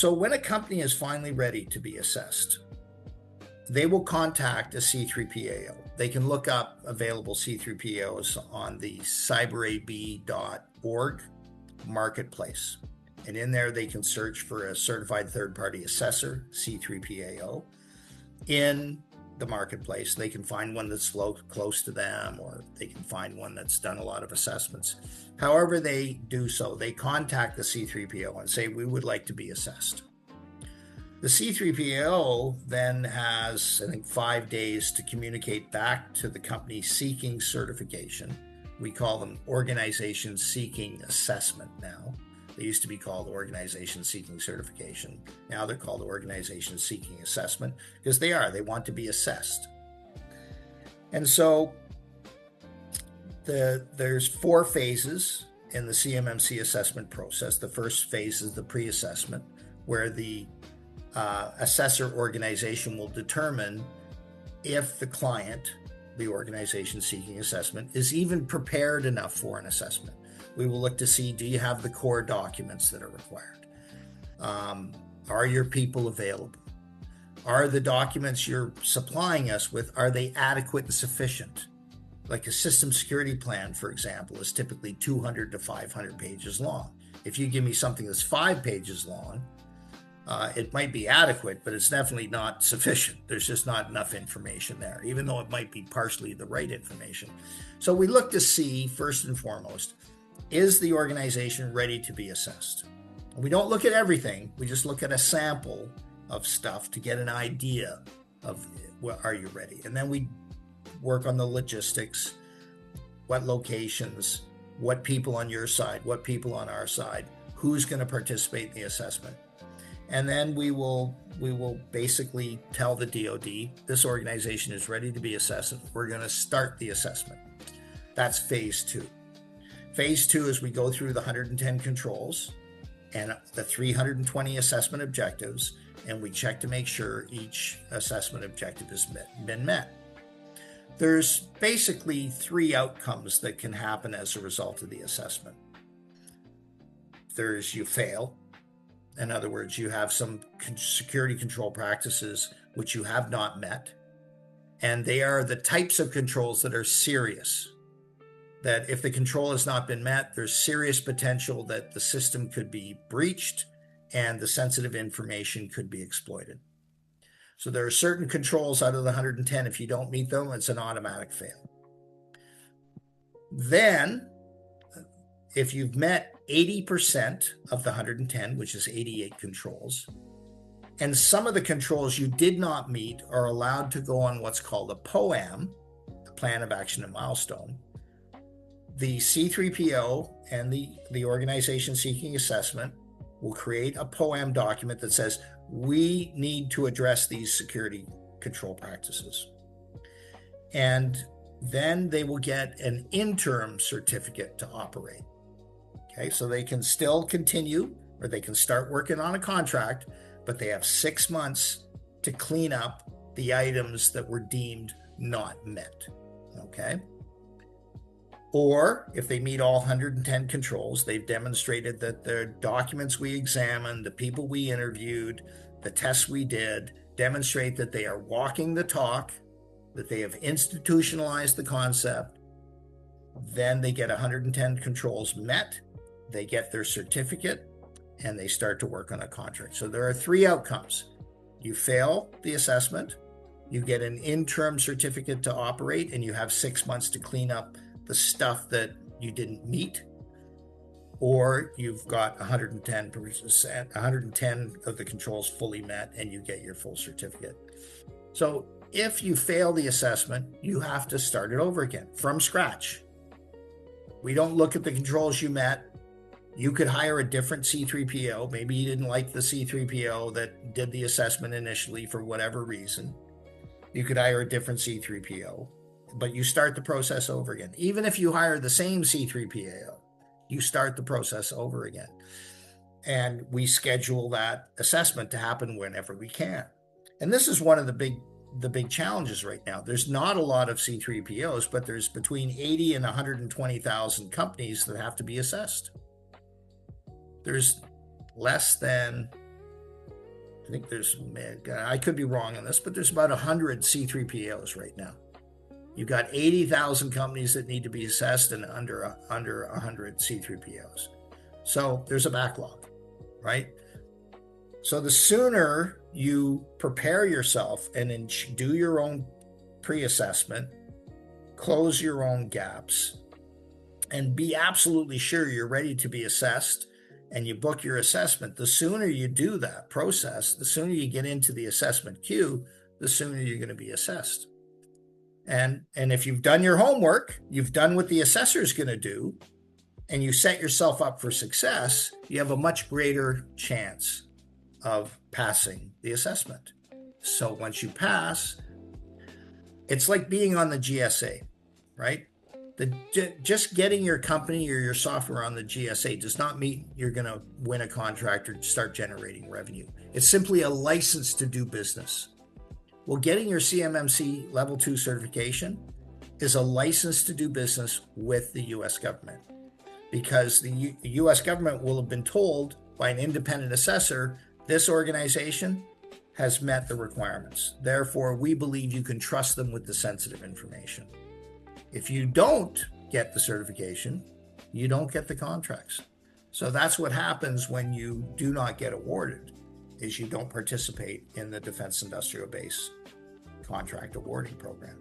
So when a company is finally ready to be assessed, they will contact a C3PAO. They can look up available C3PAOs on the cyberab.org marketplace. And in there, they can search for a certified third-party assessor, C3PAO. In the marketplace, they can find one that's close to them, or they can find one that's done a lot of assessments. However they do so, they contact the C3PAO and say, we would like to be assessed. The C3PAO then has, I think, 5 days to communicate back to the company seeking certification. We call them organizations seeking assessment now. They used to be called organizations seeking certification. Now they're called organizations seeking assessment because they want to be assessed. And so there's 4 phases in the CMMC assessment process. The first phase is the pre-assessment, where the assessor organization will determine if the client, the organization seeking assessment, is even prepared enough for an assessment. We will look to see, do you have the core documents that are required? Are your people available? Are the documents you're supplying us with, are they adequate and sufficient? Like a system security plan, for example, is typically 200 to 500 pages long. If you give me something that's 5 pages long, it might be adequate, but it's definitely not sufficient. There's just not enough information there, even though it might be partially the right information. So we look to see, first and foremost, is the organization ready to be assessed? We don't look at everything. We just look at a sample of stuff to get an idea of, well, are you ready? And then we work on the logistics, what locations, what people on your side, what people on our side, who's going to participate in the assessment. And then we will basically tell the DoD, this organization is ready to be assessed. We're going to start the assessment. That's phase 2. Phase 2 is we go through the 110 controls and the 320 assessment objectives, and we check to make sure each assessment objective has been met. There's basically 3 outcomes that can happen as a result of the assessment. There's you fail. In other words, you have some security control practices which you have not met, and they are the types of controls that are serious. That if the control has not been met, there's serious potential that the system could be breached and the sensitive information could be exploited. So there are certain controls out of the 110. If you don't meet them, it's an automatic fail. Then, if you've met 80% of the 110, which is 88 controls, and some of the controls you did not meet are allowed to go on what's called a POAM, the Plan of Action and Milestone, the C3PO and the organization seeking assessment will create a POAM document that says, we need to address these security control practices. And then they will get an interim certificate to operate. Okay, so they can still continue, or they can start working on a contract, but they have 6 months to clean up the items that were deemed not met. Okay. Or if they meet all 110 controls, they've demonstrated that the documents we examined, the people we interviewed, the tests we did, demonstrate that they are walking the talk, that they have institutionalized the concept. Then they get 110 controls met, they get their certificate, and they start to work on a contract. So there are 3 outcomes. You fail the assessment, you get an interim certificate to operate, and you have 6 months to clean up the stuff that you didn't meet, or you've got 110 of the controls fully met and you get your full certificate. So if you fail the assessment, you have to start it over again from scratch. We don't look at the controls you met. You could hire a different C3PO. Maybe you didn't like the C3PO that did the assessment initially for whatever reason. You could hire a different C3PO. But you start the process over again. Even if you hire the same C3PAO, you start the process over again. And we schedule that assessment to happen whenever we can. And this is one of the big challenges right now. There's not a lot of C3POs, but there's between 80 and 120,000 companies that have to be assessed. There's less than I think there's, I could be wrong on this, but there's about 100 C3PAOs right now. You've got 80,000 companies that need to be assessed and under 100 C3PAOs. So there's a backlog, right? So the sooner you prepare yourself and do your own pre-assessment, close your own gaps, and be absolutely sure you're ready to be assessed, and you book your assessment, the sooner you do that process, the sooner you get into the assessment queue, the sooner you're going to be assessed. And if you've done your homework, you've done what the assessor is going to do, and you set yourself up for success, you have a much greater chance of passing the assessment. So once you pass, it's like being on the GSA, right? Just getting your company or your software on the GSA does not mean you're going to win a contract or start generating revenue. It's simply a license to do business. Well, getting your CMMC Level 2 certification is a license to do business with the U.S. government, because the U.S. government will have been told by an independent assessor, this organization has met the requirements. Therefore, we believe you can trust them with the sensitive information. If you don't get the certification, you don't get the contracts. So that's what happens when you do not get awarded, is you don't participate in the Defense Industrial Base contract awarding program.